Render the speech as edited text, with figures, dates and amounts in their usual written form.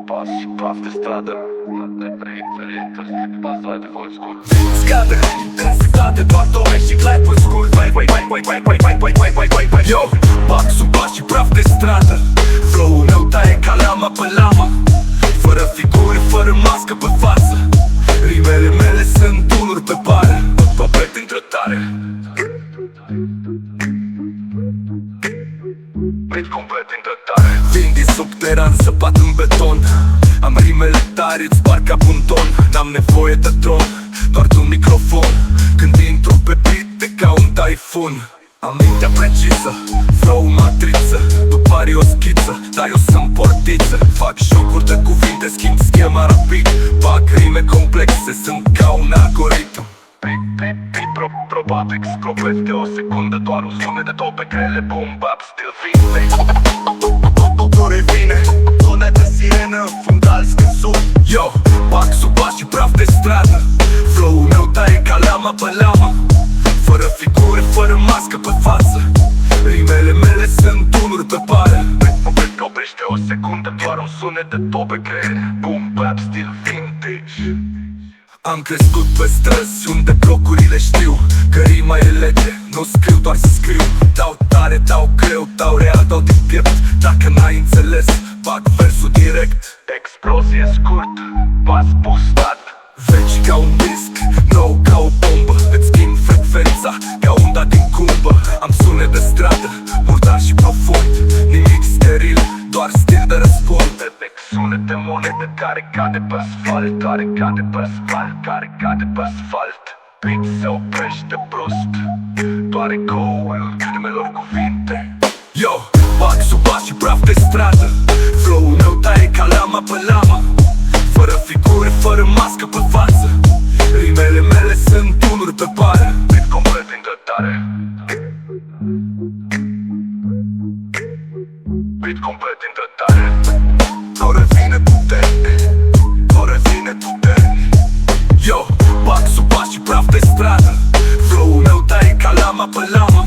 Pas și praf de stradă, Scadă intensitate, doar tome și clap în scurt. Yo, bag sub pas și praf de stradă. Flow-ul meu taie ca lama pe lamă, fără figuri, fără mască pe față. Rimele mele sunt tunuri pe bară, păpet în grătare. Beat complet în grătare. Vin din subteran, săpat în beton. Am rimele tare, îți sparg ca un ton. N-am nevoie de dron, doar de un microfon. Când intru pe beat, e ca un taifun. Am mintea precisă, flow matriță. După are o schiță, dar eu sunt portiță. Fac jocuri de cuvinte, schimb schema rapid. Bag rime complexe, sunt ca un algoritm. Probabil scopet de o secundă, doar un sunet de două pe grele. Boom, bap, still vine. Nu revine, sunet de sirenă, fundal scânsut. Yo, bag sub bas și praf de stradă. Flow-ul meu taie ca lama pe lamă, fără figuri, fără mască pe față. Rimele mele sunt tunuri pe pară. Ritmul oprește o secundă, doar un sunet de două pe grele. Boom, bap, still vintage. Am crescut pe străzi unde blocurile știu că rima e lege, nu scriu doar să scriu. Dau tare, dau greu, dau real, dau din piept. Dacă n-ai înțeles, bag versul direct. Explozie scurt, bas boostat. Veci ca un disc, nou ca o bombă. Îți schimb frecvența ca unda din cumbă. Am sunet de stradă, murdar și profund. Nimic steril, doar stil de răspund. Sunet de monede care cade pe asfalt, care cade pe asfalt, care cade pe asfalt. Beat se oprește brusc, doar eco-ul rimelor cuvinte. Yo, bag sub bas și praf de stradă. Flow-ul meu taie ca lama pe lamă, fără figuri, fără mască pe față. Rimele mele sunt tunuri pe pară. Beat complet în grătare. Beat complet în grătare. Nu revine putere, nu revine putere. Yo, bag sub bas și praf de stradă. Flow-ul meu taie ca lama pe lamă,